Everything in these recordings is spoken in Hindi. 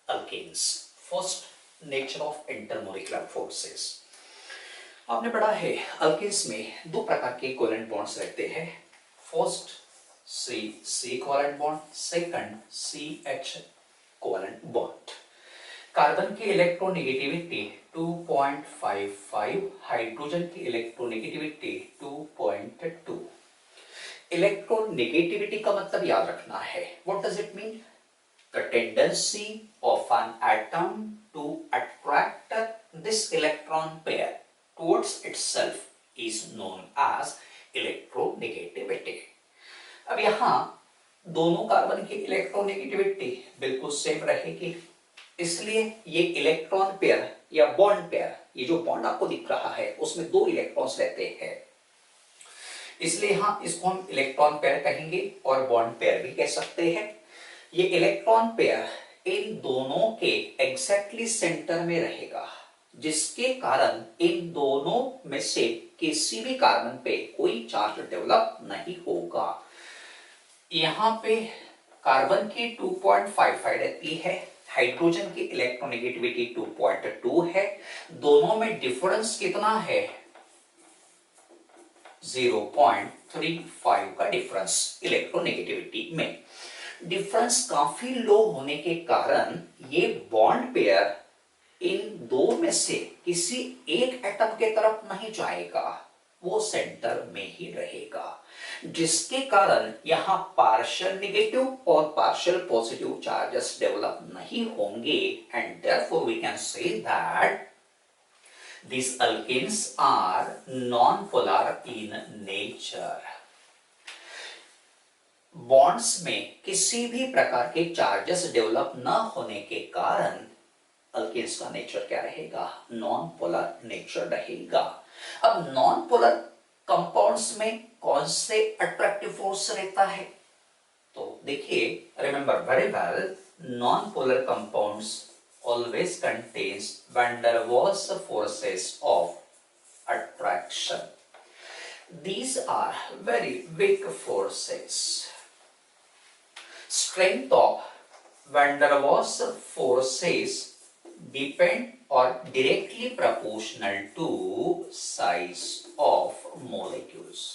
Alkanes. First, nature of intermolecular forces. आपने पढ़ा है अल्केन्स में दो प्रकार के कोवेलेंट बॉन्ड्स रहते हैं। First C C covalent bond, second C H covalent bond. Carbon की इलेक्ट्रोनेगेटिविटी 2.55, हाइड्रोजन की इलेक्ट्रोनेगेटिविटी 2.2। इलेक्ट्रोनेगेटिविटी का मतलब याद रखना है, what does it mean? The tendency of an atom to attract this electron pair towards itself is known as electronegativity. अब यहाँ दोनों कार्बन की इलेक्ट्रोनेगेटिविटी बिल्कुल सेम रहेगी, इसलिए ये इलेक्ट्रॉन पेयर या बॉन्ड पेयर, ये जो बॉन्ड आपको दिख रहा है उसमें दो इलेक्ट्रॉन्स रहते हैं, इसलिए हाँ इसको हम इलेक्ट्रॉन पेयर कहेंगे और बॉन्ड पेयर भी कह सकते हैं। ये इलेक्ट्रॉन पेयर इन दोनों के एग्जैक्टली सेंटर में रहेगा, जिसके कारण इन दोनों में से किसी भी कार्बन पे कोई चार्ज डेवलप नहीं होगा। यहां पे कार्बन की 2.55 रहती है, हाइड्रोजन की इलेक्ट्रोनेगेटिविटी 2.2 है। दोनों में डिफरेंस कितना है? 0.35 का डिफरेंस इलेक्ट्रोनेगेटिविटी में। डिफरेंस काफी लो होने के कारण ये बॉन्ड पेयर इन दो में से किसी एक एटम के तरफ नहीं जाएगा, वो सेंटर में ही रहेगा, जिसके कारण यहां पार्शियल नेगेटिव और पार्शियल पॉजिटिव चार्जेस डेवलप नहीं होंगे। And therefore we can say that these alkenes are non-polar in nature. Bonds में किसी भी प्रकार के चार्जेस डेवलप न होने के कारण अल्केन्स का नेचर क्या रहेगा? नॉन पोलर नेचर रहेगा। अब नॉन पोलर कंपाउंड्स में कौन से अट्रैक्टिव फोर्स रहता है? तो देखिए, remember very well, non polar compounds always contains van der Waals forces of attraction. These are very weak forces. Strength of van der Waals forces depend or directly proportional to size of molecules.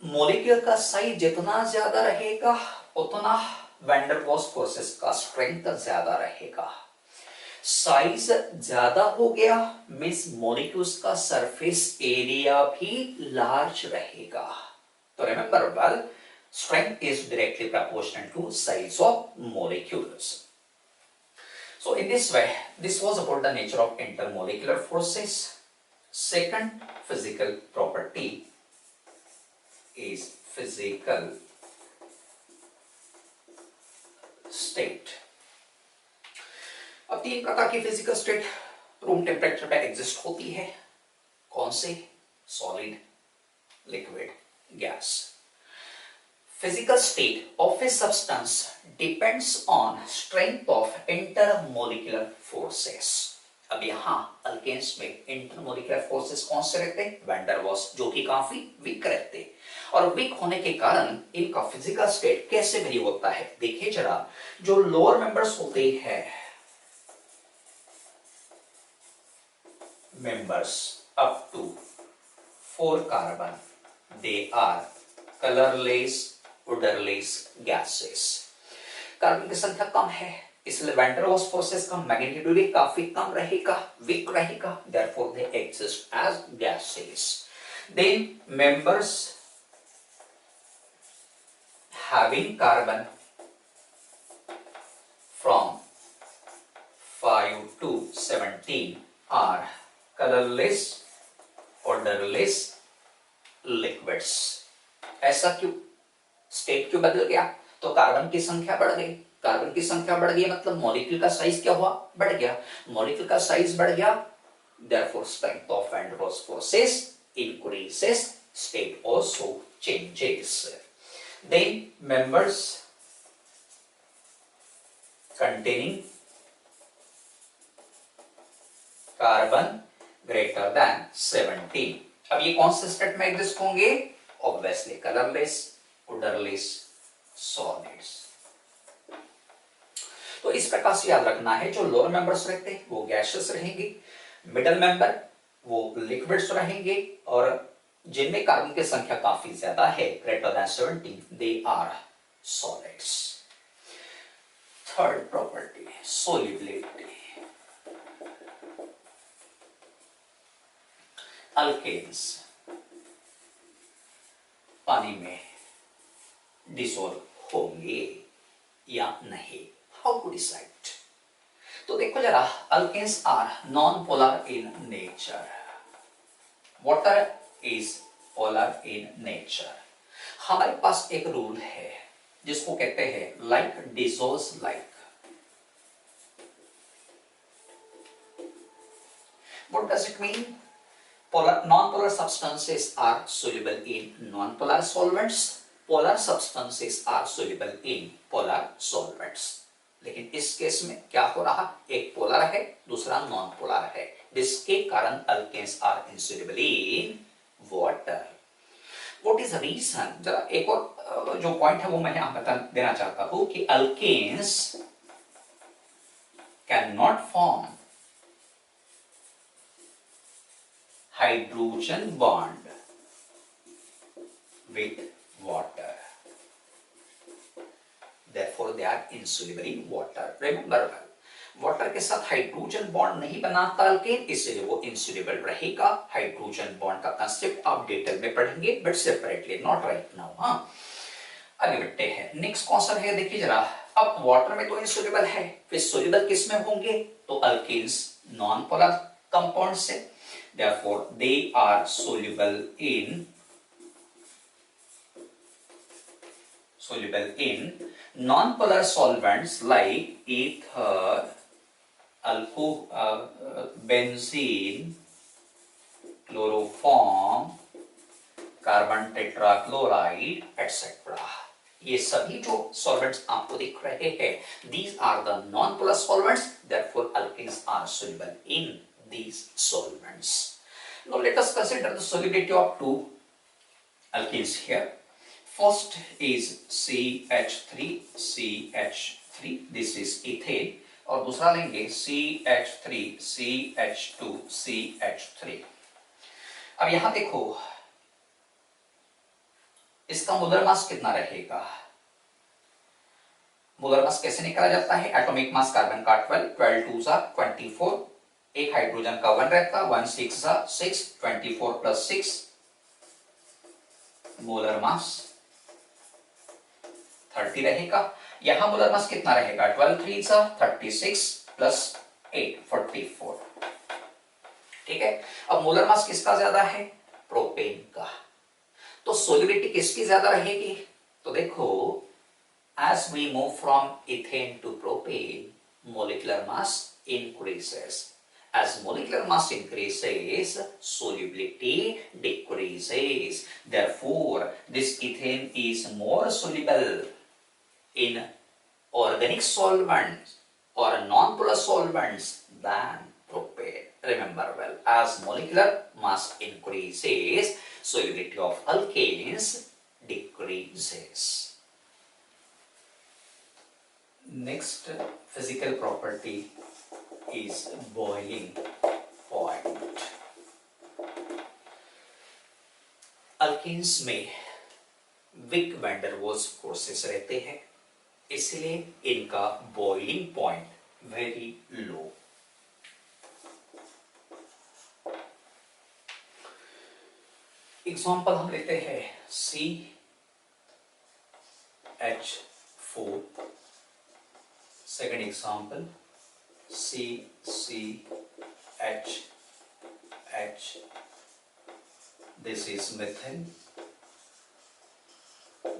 Molecule का साइज जितना ज्यादा रहेगा उतना वैन डर वाल्स फोर्सेस का स्ट्रेंथ ज्यादा रहेगा। साइज ज्यादा हो गया मींस मॉलिक्यूल्स का सरफेस एरिया भी लार्ज रहेगा। तो remember well, strength is directly proportional to size of molecules. So in this way, this was about the nature of intermolecular forces. Second physical property is physical state. अब तीन प्रकार की फिजिकल स्टेट रूम टेम्परेचर पे एग्जिस्ट होती है। कौन से? Solid, liquid, gas. Physical state of a substance depends on strength of intermolecular forces. अब यहाँ अल्केन्स में इंटरमोलिकुलर फोर्सेस कौन से रहते हैं? वैन डर वाल्स, जो कि काफी वीक रहते हैं, और वीक होने के कारण इनका फिजिकल स्टेट कैसे वेरी होता है? देखिए जरा, जो लोअर मेंबर्स होते हैं, members up to 4 carbon, they are colourless odorless gases. Carbon की संख्या कम है, इसलिए वैन डर वाल्स फोर्सेस का मैग्नीट्यूड भी काफी कम रहेगा, वीक रहेगा, therefore they exist as gases. Then members having carbon from 5 to 17 are colorless, odorless liquids. ऐसा क्यों? स्टेट क्यों बदल गया? तो कार्बन की संख्या बढ़ गई। कार्बन की संख्या बढ़ गई मतलब मॉलिक्यूल का साइज क्या हुआ? बढ़ गया। मॉलिक्यूल का साइज बढ़ गया, therefore strength of van der Waals forces increases, state also changes. Then members containing carbon greater than 17, अब ये कौन से स्टेट में एग्जिस्ट होंगे? Obviously colourless, odorless solids. तो इस प्रकार से याद रखना है, जो लोअर मेंबर्स रहते हैं वो गैसेस रहेंगे, मिडल मेंबर वो लिक्विड्स रहेंगे, और जिनमें कार्बन की संख्या काफी ज्यादा है, greater than 70, they are solids. Third property, solubility. Alkanes पानी में डिसॉल्व होंगे या नहीं, हाउ टू डिसाइड? तो देखो जरा, alkanes are non polar in nature, water is polar in nature. हमारे पास एक रूल है जिसको कहते हैं like dissolves like. What does it mean? Non-polar substances are soluble in non-polar solvents. Polar substances are soluble in polar solvents. लेकिन इस केस में क्या हो रहा, एक पोलर है दूसरा नॉन पोलर है, जिसके कारण alkanes are insoluble in water. What is the reason? जरा एक और जो पॉइंट है वो मैं यहां बता देना चाहता हूं कि alkanes cannot form hydrogen bond with water, therefore they are insoluble in water. Remember well, water के साथ हाइड्रोजन बॉन्ड नहीं बनाता अल्केन, इसलिए वो इंसोल्यूबल रहेगा। हाइड्रोजन बॉन्ड का कंसेप्ट आप डिटेल में पढ़ेंगे, but separately, not right now. हाँ, आगे बढ़ते हैं। नेक्स्ट क्वेश्चन है, देखिए जरा, अब वाटर में तो इंसोल्यूबल है, फिर सोल्यूबल किस में होंगे? तो अल्केन्स नॉन पोलर कंपाउंड से, therefore they are soluble in non-polar solvents like ether, benzene, chloroform, carbon tetrachloride etc. ये सभी जो सॉल्वेंट्स आपको दिख रहे हैं, these are the non-polar solvents, therefore alkenes are soluble in these solvents. Now let us consider the solubility of two alkenes here. First is CH3CH3, this is ethane, और दूसरा लेंगे CH3CH2CH3। अब यहां देखो, इसका मोलर मास कितना रहेगा? मोलर मास कैसे निकाला जाता है? एटॉमिक मास कार्बन का 12, 12 2 सा 24, एक हाइड्रोजन का 1 रहता, 1 6 सा 6, 24 प्लस 6, मोलर मास 30 रहेगा। यहां मोलर मास कितना रहेगा? 12 3 सा 36 प्लस 8 44। ठीक है, अब मोलर मास किसका ज्यादा है? प्रोपेन का। तो सोल्युबिलिटी किसकी ज्यादा रहेगी? तो देखो, as we move from ethane to propane, molecular mass increases. As molecular mass increases, solubility decreases. Therefore, this ethane is more soluble in organic solvents or non-polar solvents than propane. Remember well, as molecular mass increases, solubility of alkanes decreases. Next physical property is boiling point. alkenes में weak van der Waals forces रहते हैं, इसलिए इनका boiling point very low. Example हम लेते हैं CH4, second example CCHH, this is methane,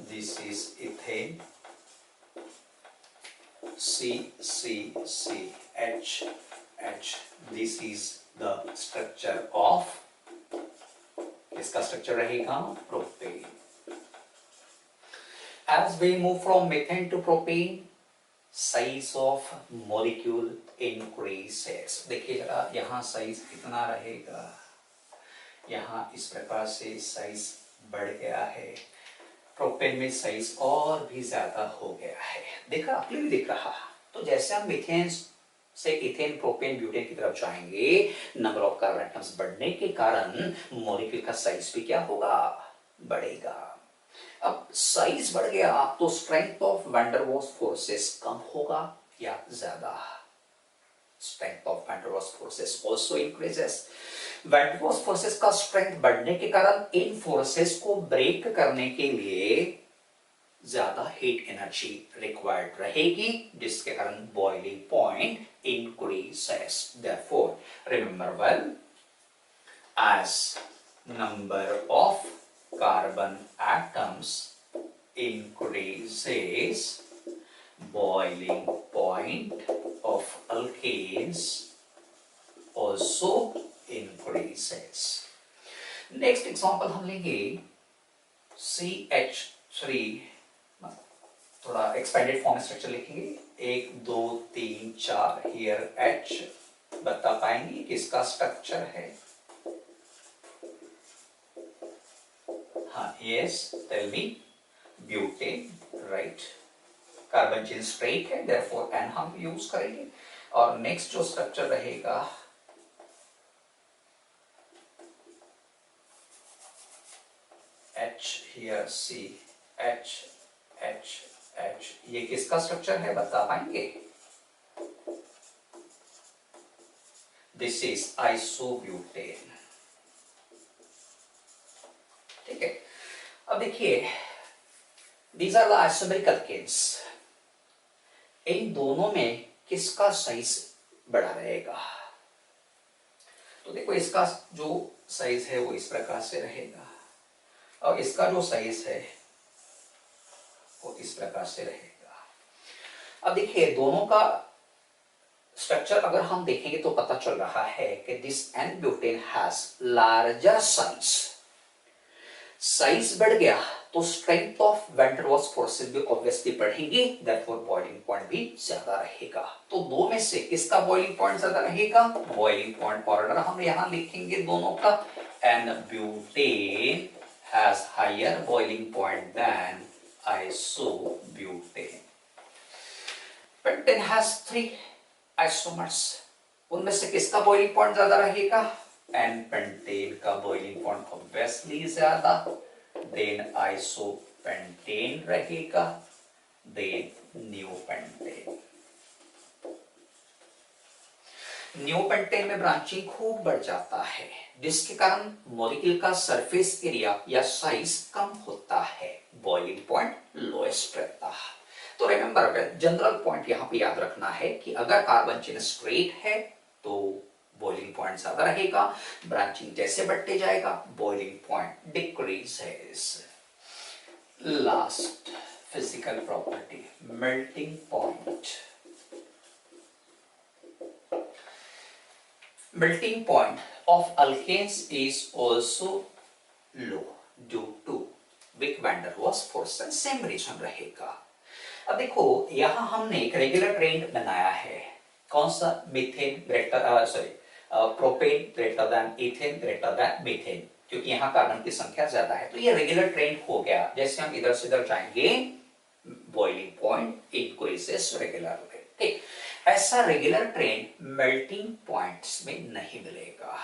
this is ethane, CCCHH, this is the structure of, इसका स्ट्रक्चर रहेगा propane. As we move from methane to propane, size of molecule increases. देखिए जरा, यहाँ साइज कितना रहेगा, यहाँ इस प्रकार से साइज बढ़ गया है, प्रोपेन में साइज और भी ज्यादा हो गया है, देखा आपने भी दिख रहा। तो जैसे हम मीथेन से इथेन प्रोपेन ब्यूटेन की तरफ जाएंगे, नंबर ऑफ कार्बन एटम्स बढ़ने के कारण मॉलिक्यूल का साइज भी क्या होगा, बढ़ेगा। अब साइज बढ़ गया तो strength of van der Waals forces कम होगा या ज्यादा, strength of van der Waals forces also increases. Van der Waals forces का स्ट्रेंथ बढ़ने के कारण इन फोर्सेस को ब्रेक करने के लिए ज्यादा हीट एनर्जी रिक्वायर्ड रहेगी, जिसके कारण boiling point increases. Therefore remember well, as number of carbon atoms increases, boiling point of alkanes also increases. Next example हम लेंगे CH3, थोड़ा एक्सपेंडेड फॉर्म स्ट्रक्चर लिखेंगे, 1 2 3 4, हियर H, बता पाएंगे किसका स्ट्रक्चर है? हाँ, yes, tell me, butane, right. Carbon chain straight है, देयरफॉर एन हम यूज करेंगे। और नेक्स्ट जो स्ट्रक्चर रहेगा H, here C, H H H, ये किसका स्ट्रक्चर है बता पाएंगे? दिस इज आइसोब्यूटेन, ठीक है। अब देखिए, these are the isomeric alkanes, इन दोनों में किसका साइज बड़ा रहेगा? तो देखो, इसका जो साइज है वो इस प्रकार से रहेगा और इसका जो साइज है वो इस प्रकार से रहेगा। अब देखिए, दोनों का स्ट्रक्चर अगर हम देखेंगे तो पता चल रहा है कि this n butane has larger size. Size बढ़ गया तो strength of van der Waals forces भी ऑब्वियसली बढ़ेंगी, देयरफॉर बॉइलिंग पॉइंट भी ज्यादा रहेगा। तो दो में से किसका बॉइलिंग पॉइंट ज्यादा रहेगा? बॉइलिंग पॉइंट ऑर्डर हम यहां लिखेंगे दोनों का, and butane has higher boiling point than isobutane. Pentane has 3 isomers, उनमें से किसका बॉइलिंग पॉइंट ज्यादा रहेगा? एंड पेंटेन का बॉइलिंग पॉइंट ऑब्वियसली ज्यादा, देन आइसोपेंटेन रहेगा, देन न्यूपेंटेन। न्यूपेंटेन में ब्रांचिंग खूब बढ़ जाता है, जिसके कारण मॉलिक्यूल का सरफेस एरिया या साइज कम होता है, बॉइलिंग पॉइंट लोएस्ट रहता है। तो रिमेंबर, जनरल पॉइंट यहां पे याद रखना है कि अगर कार्बन चेन स्ट्रेट है तो बॉइलिंग पॉइंट ज्यादा रहेगा, ब्रांचिंग जैसे बढ़ते जाएगा boiling point decreases. Last physical property, melting point. Melting point of alkanes is also low due to weak van der Waals force, same reason रहेगा। अब देखो, यहां हमने एक रेगुलर ट्रेंड बनाया है, कौन सा? Methane greater, propane greater than ethane greater than methane, क्योंकि यहाँ कार्बन की संख्या ज्यादा है। तो ये रेगुलर ट्रेंड हो गया, जैसे हम इधर से इधर जाएंगे बॉइलिंग पॉइंट इंक्रीजेस रेगुलरली, ठीक। ऐसा रेगुलर ट्रेंड मेल्टिंग पॉइंट्स में नहीं मिलेगा।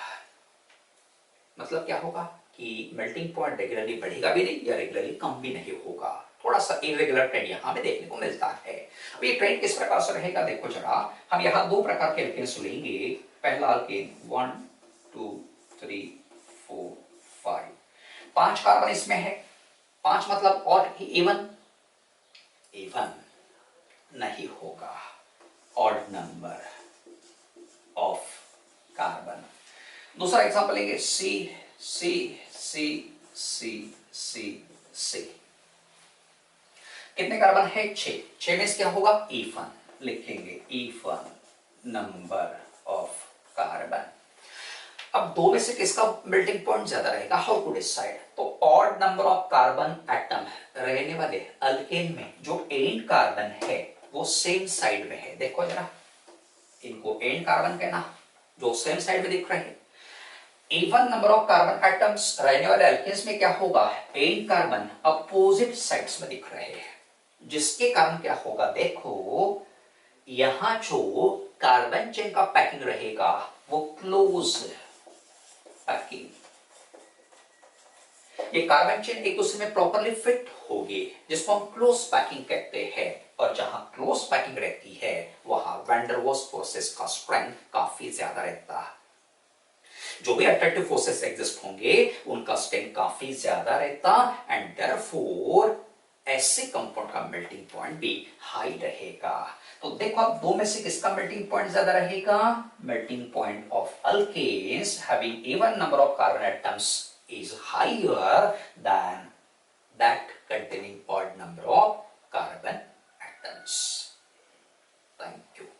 मतलब क्या होगा कि मेल्टिंग पॉइंट रेगुलरली बढ़ेगा भी नहीं या रेगुलरली कम भी नहीं होगा, थोड़ा सा इरेगुलर ट्रेंड यहाँ पे देखने को मिलता है। अब ये ट्रेंड किस प्रकार से रहेगा देखो जरा, हम यहाँ दो प्रकार के अल्केन्स लेंगे। पहला अल्केन 1 2 3 4 5, 5 कार्बन इसमें है, 5 मतलब ऑड इवन, इवन नहीं होगा, ऑड नंबर ऑफ कार्बन। दूसरा एग्जांपल लेंगे सी सी सी सी सी सी, कितने कार्बन है? 6, 6 में क्या होगा? इवन लिखेंगे, इवन नंबर ऑफ कार्बन। अब दो में से किसका मेल्टिंग पॉइंट ज्यादा रहेगा? How to decide? तो odd number of carbon atom रहने वाले अल्केन में जो एंड कार्बन है वो सेम साइड में है, देखो जरा, इनको एंड कार्बन कहना, जो सेम साइड में दिख रहे हैं। Even number of carbon atoms रहने वाले एल्केन्स में क्या होगा, 8 कार्बन अपोजिट साइड्स में दिख रहे हैं, जिसके कारण क्या होगा, देखो यहां जो कार्बन चेन का पैकिंग रहेगा वो क्लोज पैकिंग, ये कार्बन चेन एक दूसरे में प्रॉपरली फिट होगी, जिसको हम क्लोज पैकिंग कहते हैं। और जहां क्लोज पैकिंग रहती है वहां वैन डर वाल्स फोर्सेस का स्ट्रेंथ काफी ज्यादा रहता है, जो भी अट्रैक्टिव फोर्सेस एग्जिस्ट होंगे उनका स्ट्रेंथ काफी ज्यादा रहता, एंड देयरफॉर ऐसे कंपाउंड का मेल्टिंग पॉइंट भी हाई रहेगा। तो देखो अब दो में से किसका मेल्टिंग पॉइंट ज्यादा रहेगा, melting point of alkanes having even number of carbon atoms is higher than that containing odd number of carbon atoms. Thank you.